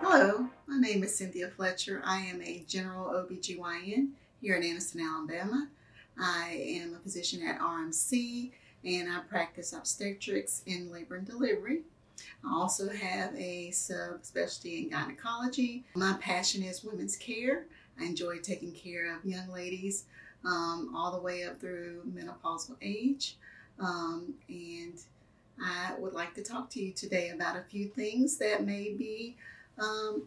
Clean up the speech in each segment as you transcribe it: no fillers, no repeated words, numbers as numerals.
Hello, my name is Cynthia Fletcher. I am a general OBGYN here in Anniston, Alabama. I am a physician at RMC and I practice obstetrics in labor and delivery. I also have a subspecialty in gynecology. My passion is women's care. I enjoy taking care of young ladies all the way up through menopausal age. And I would like to talk to you today about a few things that may be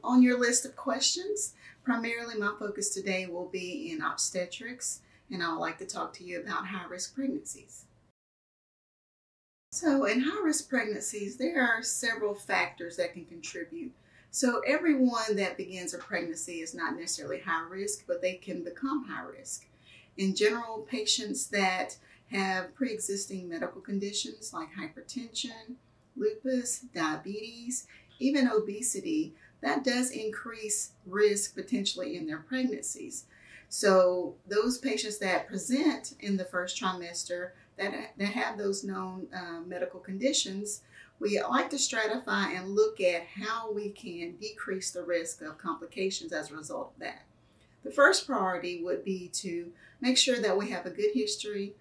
on your list of questions. Primarily my focus today will be in obstetrics, and I would like to talk to you about high-risk pregnancies. So in high-risk pregnancies, there are several factors that can contribute. So everyone that begins a pregnancy is not necessarily high risk, but they can become high risk. In general, patients that have pre-existing medical conditions like hypertension, lupus, diabetes, even obesity, that does increase risk potentially in their pregnancies. So those patients that present in the first trimester that have those known medical conditions, we like to stratify and look at how we can decrease the risk of complications as a result of that. The first priority would be to make sure that we have a good history,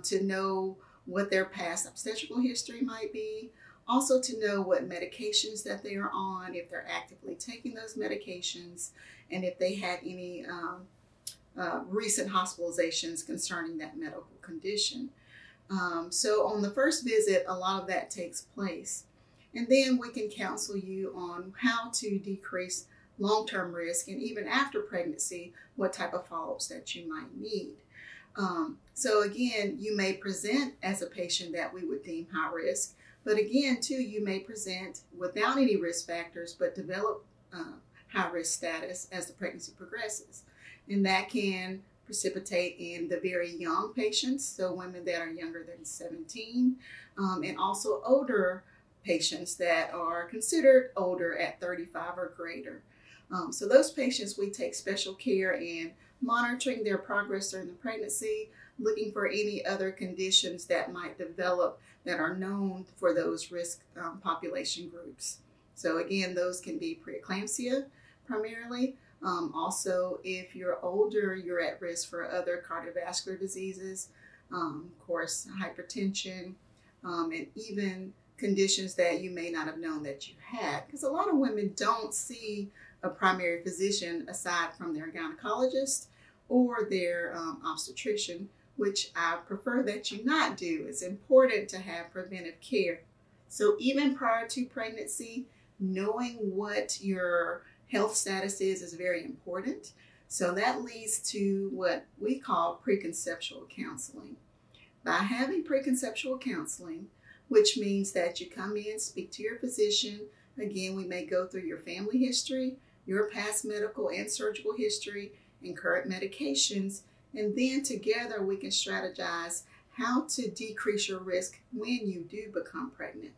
to know what their past obstetrical history might be, also to know what medications that they are on, if they're actively taking those medications, and if they had any recent hospitalizations concerning that medical condition. So on the first visit, a lot of that takes place. And then we can counsel you on how to decrease long-term risk, and even after pregnancy, what type of follow-ups that you might need. So again, you may present as a patient that we would deem high risk, but again, too, you may present without any risk factors, but develop high risk status as the pregnancy progresses. And that can precipitate in the very young patients, so women that are younger than 17, and also older patients that are considered older at 35 or greater. So those patients, we take special care in monitoring their progress during the pregnancy, looking for any other conditions that might develop that are known for those risk population groups. So again, those can be preeclampsia primarily. Also, if you're older, you're at risk for other cardiovascular diseases, of course, hypertension, and even conditions that you may not have known that you had. Because a lot of women don't see a primary physician aside from their gynecologist or their obstetrician, which I prefer that you not do. It's important to have preventive care. So even prior to pregnancy, knowing what your health status is very important. So that leads to what we call preconceptual counseling. By having preconceptual counseling, which means that you come in, speak to your physician. Again, we may go through your family history, your past medical and surgical history, and current medications, and then together we can strategize how to decrease your risk when you do become pregnant.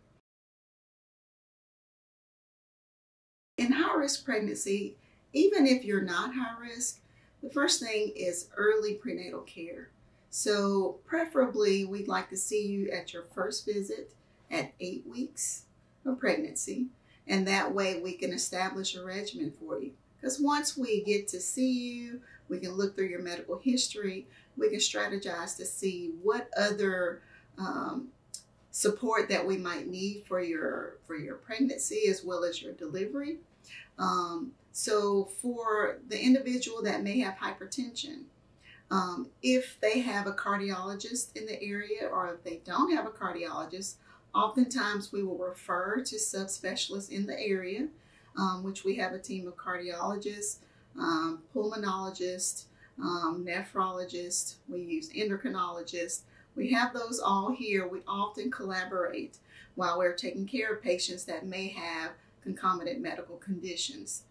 In high-risk pregnancy, even if you're not high risk, the first thing is early prenatal care. So preferably, we'd like to see you at your first visit at 8 weeks of pregnancy, and that way we can establish a regimen for you. Because once we get to see you, we can look through your medical history, we can strategize to see what other support that we might need for your pregnancy as well as your delivery. So for the individual that may have hypertension, if they have a cardiologist in the area, or if they don't have a cardiologist, oftentimes we will refer to subspecialists in the area, which we have a team of cardiologists, pulmonologists, nephrologists, we use endocrinologists. We have those all here. We often collaborate while we're taking care of patients that may have concomitant medical conditions.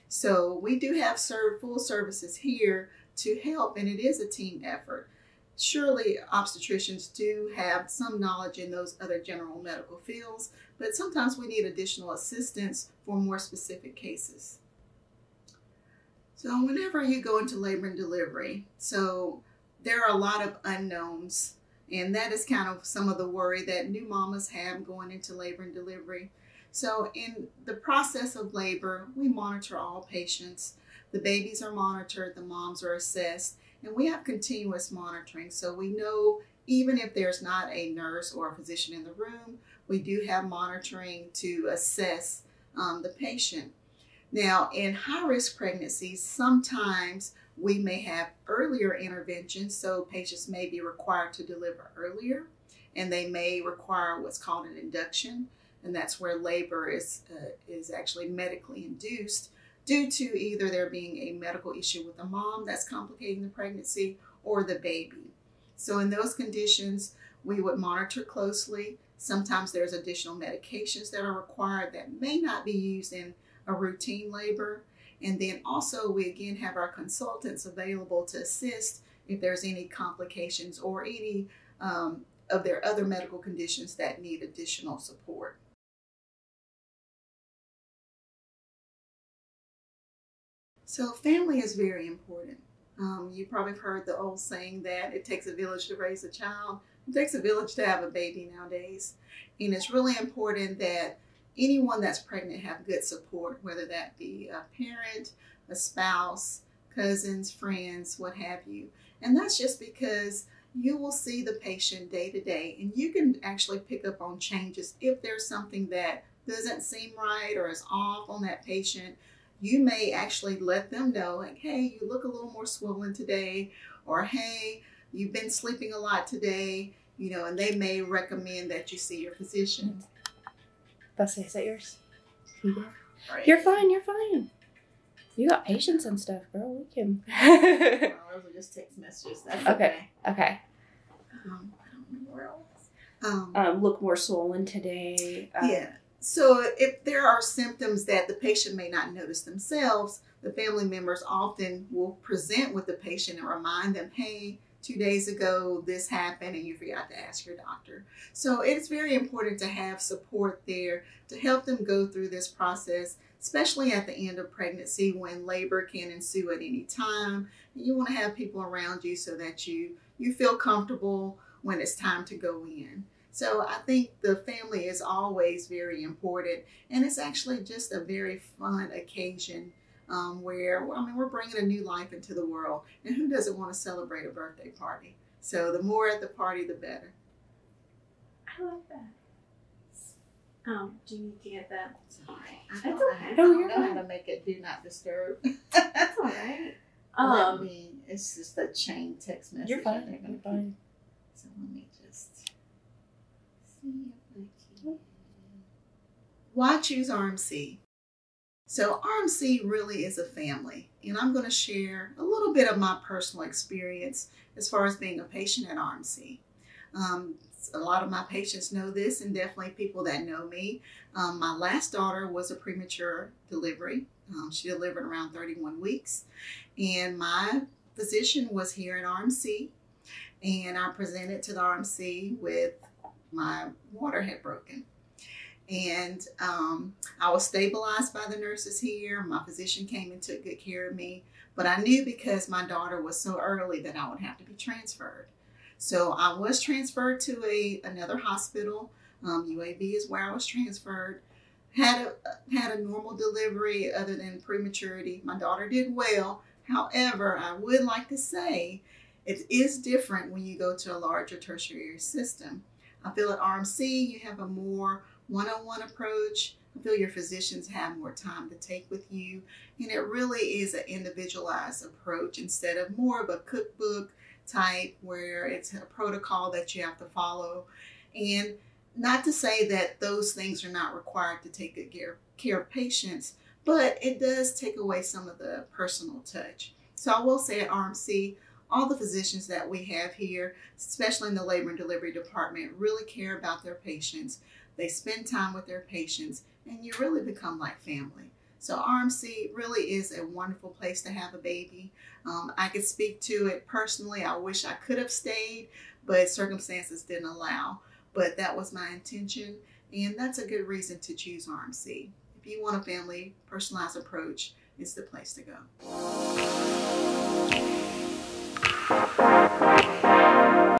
So we do have full services here to help, and it is a team effort. Surely obstetricians do have some knowledge in those other general medical fields, but sometimes we need additional assistance for more specific cases. So whenever you go into labor and delivery, so there are a lot of unknowns, and that is kind of some of the worry that new mamas have going into labor and delivery. So in the process of labor, we monitor all patients. The babies are monitored, the moms are assessed, and we have continuous monitoring. So we know even if there's not a nurse or a physician in the room, we do have monitoring to assess the patient. Now, in high-risk pregnancies, sometimes we may have earlier interventions, so patients may be required to deliver earlier, and they may require what's called an induction, and that's where labor is actually medically induced due to either there being a medical issue with the mom that's complicating the pregnancy or the baby. So in those conditions, we would monitor closely. Sometimes there's additional medications that are required that may not be used in a routine labor. And then also we again have our consultants available to assist if there's any complications or any of their other medical conditions that need additional support. So family is very important. You probably have heard the old saying that it takes a village to raise a child. It takes a village to have a baby nowadays. And it's really important that anyone that's pregnant have good support, whether that be a parent, a spouse, cousins, friends, what have you. And that's just because you will see the patient day to day, and you can actually pick up on changes. If there's something that doesn't seem right or is off on that patient, you may actually let them know, like, hey, you look a little more swollen today, or hey, you've been sleeping a lot today, and they may recommend that you see your physician. Bessie, is that yours? You did? Right. You're fine, you're fine. You got patience and stuff, girl. We can. Well, those are just text messages. That's Okay. I don't know where else. Look more swollen today. Yeah. So if there are symptoms that the patient may not notice themselves, the family members often will present with the patient and remind them, hey, 2 days ago this happened and you forgot to ask your doctor. So it's very important to have support there to help them go through this process, especially at the end of pregnancy when labor can ensue at any time. You want to have people around you so that you feel comfortable when it's time to go in. So I think the family is always very important, and it's actually just a very fun occasion where we're bringing a new life into the world, and who doesn't want to celebrate a birthday party? So the more at the party, the better. I like that. Do you need to get that? It's all right. That's okay. I don't know how to make it do not disturb. That's all right. It's just a chain text message. You're fine. You're fine. So let me just see if I can. Why choose RMC? So RMC really is a family, and I'm going to share a little bit of my personal experience as far as being a patient at RMC. A lot of my patients know this, and definitely people that know me. My last daughter was a premature delivery. She delivered around 31 weeks, and my physician was here at RMC, and I presented to the RMC with my water had broken. And I was stabilized by the nurses here. My physician came and took good care of me. But I knew because my daughter was so early that I would have to be transferred. So I was transferred to another hospital. UAB is where I was transferred. Had a normal delivery other than prematurity. My daughter did well. However, I would like to say it is different when you go to a larger tertiary system. I feel at RMC you have a more one-on-one approach. I feel your physicians have more time to take with you, and it really is an individualized approach instead of more of a cookbook type where it's a protocol that you have to follow. And not to say that those things are not required to take good care of patients, but it does take away some of the personal touch. So I will say at RMC, all the physicians that we have here, especially in the labor and delivery department, really care about their patients. They spend time with their patients, and you really become like family. So RMC really is a wonderful place to have a baby. I could speak to it personally. I wish I could have stayed, but circumstances didn't allow. But that was my intention, and that's a good reason to choose RMC. If you want a family personalized approach, it's the place to go.